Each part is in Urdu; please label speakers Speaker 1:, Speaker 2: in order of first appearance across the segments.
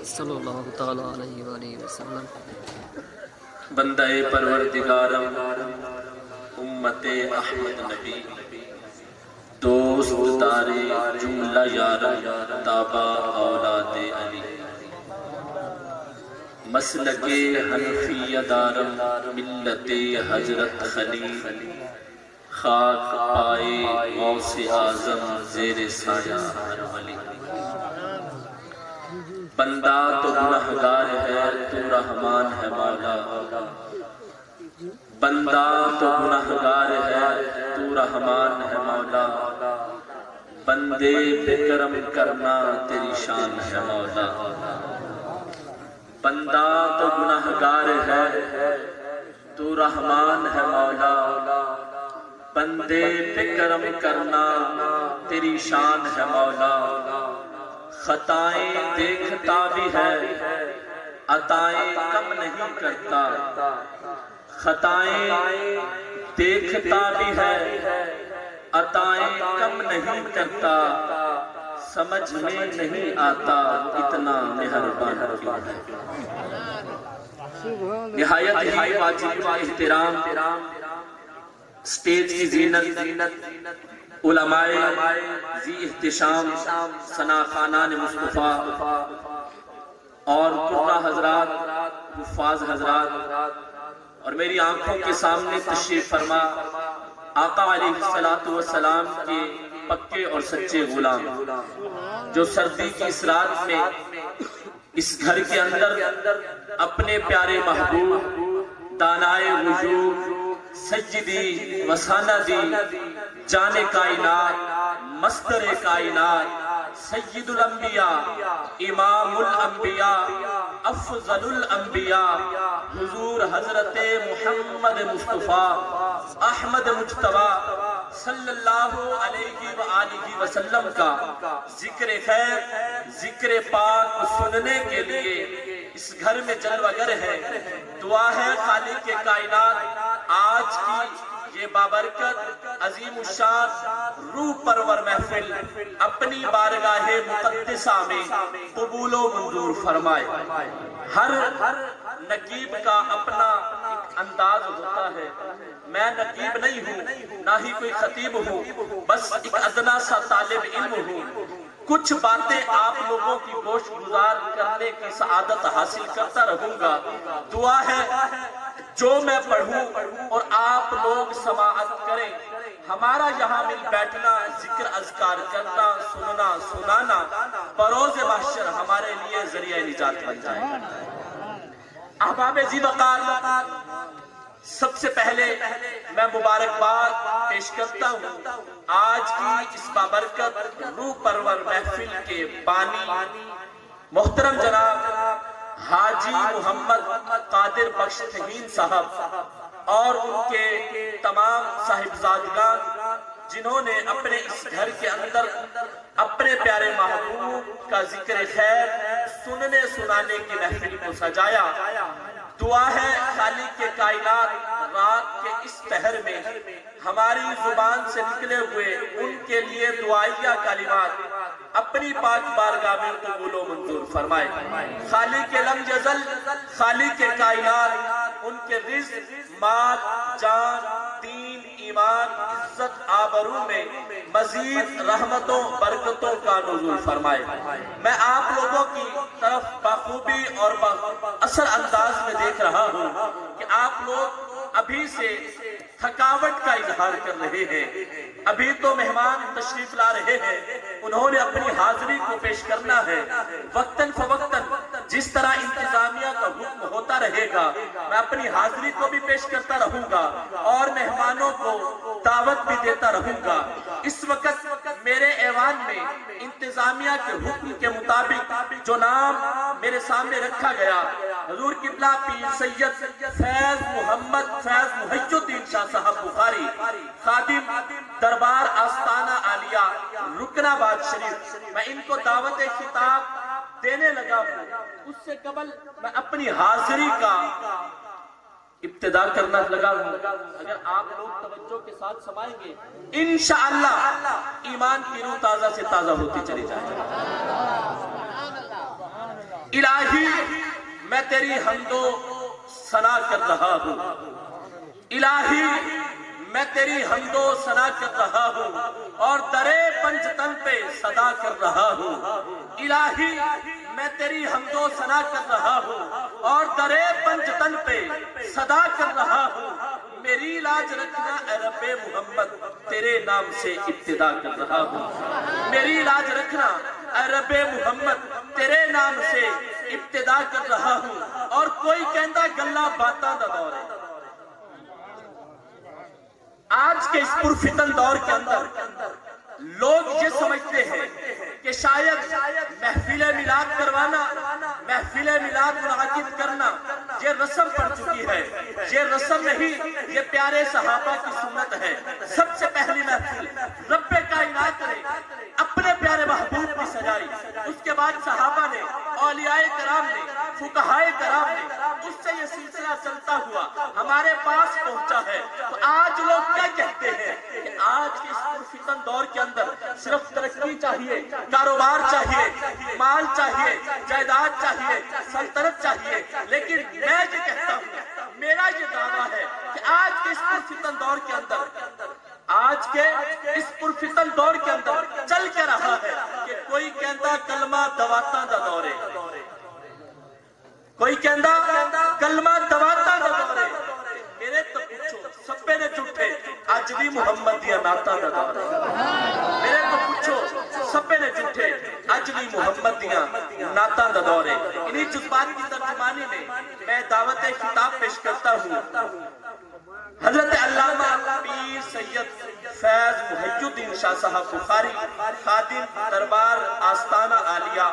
Speaker 1: صلی اللہ تعالیٰ علیہ وآلہ وسلم۔
Speaker 2: بندہ پروردگارم امت احمد نبی دوست دارے جملہ یارم تابع اولاد علی مسلک حنفی دارم ملت حضرت خلیل خاک پائے غوث اعظم زیر سایہ ہر ولی۔ بندہ تو گنہگار ہے تو رحمان ہے مولا، بندہ تو گنہگار ہے تو رحمان ہے مولا، بندے پہ کرم کرنا تیری شان ہے مولا۔ بندہ تو گنہگار ہے تو رحمان ہے مولا، بندے پہ کرم کرنا تیری شان ہے مولا۔ خطائیں دیکھتا بھی ہے عطائیں کم نہیں کرتا، خطائیں دیکھتا بھی ہے عطائیں کم نہیں کرتا، سمجھ میں نہیں آتا اتنا مہربان کیوں ہے۔ نہایت ہی واجب احترام سٹیج کی زینت علماء ذی احتشام ثنا خانان مصطفیٰ اور قرہ حضرات حفاظ حضرات اور میری آنکھوں کے سامنے تشریف فرما آقا علیہ السلام کے پکے اور سچے غلام جو سردی کی اس رات میں اس گھر کے اندر اپنے پیارے محبوب دانائے وجود سجدی وساندی جان کائنات مصدر کائنات سید الانبیاء امام الانبیاء افضل الانبیاء حضور حضرت محمد مصطفیٰ احمد مجتبیٰ صلی اللہ علیہ وآلہ وسلم کا ذکر خیر ذکر پاک سننے کے لیے اس گھر میں جلوگر ہے۔ دعا ہے خالق کائنات آج کی یہ بابرکت عظیم الشان روح پرور محفل اپنی بارگاہ مقدسہ میں قبول و منظور فرمائے۔ ہر نقیب کا اپنا ایک انداز ہوتا ہے، میں نقیب نہیں ہوں نہ ہی کوئی خطیب ہوں، بس ایک ادنا سا طالب علم ہوں۔ کچھ باتیں آپ لوگوں کی گوش گزار کرنے کی سعادت حاصل کرتا رہوں گا۔ دعا ہے جو میں پڑھوں اور آپ لوگ سماعت کریں، ہمارا یہاں مل بیٹھنا ذکر اذکار کرنا سننا سنانا بروز محشر ہمارے لیے ذریعہ نجات بن جائے۔ احباب ذی وقار سب سے پہلے میں مبارکباد پیش کرتا ہوں آج کی اس بابرکت روح پرور محفل کے بانی محترم جناب حاجی محمد قادر بخش تہین صاحب اور ان کے تمام صاحبزادگان جنہوں نے اپنے اس گھر کے اندر اپنے پیارے محبوب کا ذکر خیر سننے سنانے کی محفل کو سجایا۔ دعا ہے خالق کائنات رات کے اس پہر میں ہماری زبان سے نکلے ہوئے ان کے لیے دعائیہ کلمات اپنی پاک بارگاہ میں قبول و منظور فرمائے۔ خالق لم یزل خالق کائنات ان کے رزق مال جان دین ایمان عزت آبرو میں مزید رحمتوں برکتوں کا نزول فرمائے۔ میں آپ لوگوں کی طرف بخوبی اور اثر انداز میں دیکھ رہا ہوں کہ آپ لوگ ابھی سے تھکاوٹ کا اظہار کر رہے ہیں، ابھی تو مہمان تشریف لا رہے ہیں، انہوں نے اپنی حاضری کو پیش کرنا ہے۔ وقتاً فوقتاً جس طرح انتظامیہ کا حکم ہوتا رہے گا میں اپنی حاضری کو بھی پیش کرتا رہوں گا اور مہمانوں کو دعوت بھی دیتا رہوں گا۔ اس وقت میرے ایوان میں انتظامیہ کے حکم کے مطابق جو نام میرے سامنے رکھا گیا حضور قبلہ پیر سید فیض محمد فیض محی الدین شاہ صاحب بخاری خادم دربار آستانہ عالیہ رکن آباد شریف، میں ان کو دعوت خطاب دینے لگا ہوں۔ اس سے قبل میں اپنی حاضری کا ابتدا کرنا لگا ہوں۔ اگر آپ لوگ توجہ کے ساتھ سمائیں گے انشاءاللہ ایمان کی روح تازہ سے تازہ ہوتی چلی جائے گی۔ الہی میں تیری حمد و ثنا کر رہا ہوں، الہی میں تیری حمد و ثنا کر رہا ہوں اور درے پنجتن پہ صدا کر رہا ہوں، الہی میں تیری حمد و ثنا کر رہا ہوں اور درے پنجتن پہ صدا کر رہا ہوں، میری لاج رکھنا اے رب محمد تیرے نام سے ابتدا کر رہا ہوں، میری لاج رکھنا اے رب محمد تیرے نام سے ابتدا کر رہا ہوں۔ اور کوئی کہندہ گلہ باتاں دا دور ہے، آج کے اس پرفتن دور کے اندر لوگ یہ سمجھتے ہیں کہ شاید محفل میلاد کروانا، محفل میلاد منعقد کرنا یہ رسم پڑ چکی ہے، یہ رسم نہیں، یہ پیارے صحابہ کی سنت ہے۔ سب سے پہلی محفل رب کائنات نے اپنے پیارے محبوب کی سجائی، اس کے بعد صحابہ نے، اولیاء کرام نے، فقہائے کرام نے، اس سے یہ سلسلہ چلتا ہوا ہمارے پاس پہنچا ہے۔ تو آج لوگ کیا کہتے ہیں کہ آج کے اس پرفتن دور کے اندر صرف ترقی چاہیے، کاروبار چاہیے، مال چاہیے، جائیداد چاہیے، سلطنت چاہیے، لیکن میں یہ کہتا ہوں، میرا یہ دعویٰ ہے کہ آج کے اس پرفتن دور کے اندر، آج کے اس پرفتن دور کے اندر چل کے رہا ہے کہ کوئی کہندہ کلمہ دواتاں دا دورے، کوئی کہندہ کلمہ دواتاں دا دورے، میرے تو پوچھو سبے نے جھوٹے اج بھی محمد دیا ناتاں دا دورے، میرے تو پوچھو سبے نے جھوٹے اج بھی محمد دیا ناتاں دا دورے۔ انہی جذبات کی ترجمانی میں دعوت خطاب پیش کرتا ہوں حضرت علامہ پیر سید فیض محی الدین شاہ صاحب بخاری، خادم دربار آستانہ عالیہ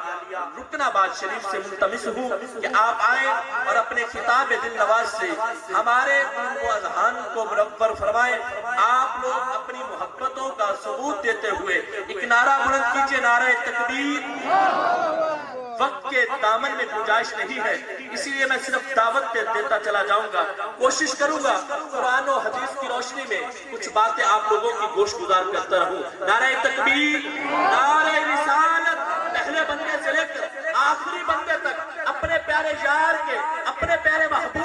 Speaker 2: رکن آباد شریف سے ملتمس ہوں کہ آپ آئیں اور اپنے خطاب دل نواز سے ہمارے قلوب و اذہان کو منور فرمائیں۔ آپ لوگ اپنی محبتوں کا ثبوت دیتے ہوئے ایک نعرہ بلند کیجئے، نعرہ تکبیر۔ وقت کے دامن میں گنجائش نہیں ہے، اسی لیے میں صرف دعوت دیتا چلا جاؤں گا، کوشش کروں گا قرآن و حدیث کی روشنی میں کچھ باتیں آپ لوگوں کی گوش گزار کرتا رہوں۔ نعرہ تکبیر، نعرہ رسالت، پہلے بندے سے لے کر آخری بندے تک اپنے پیارے یار کے، اپنے پیارے محبوب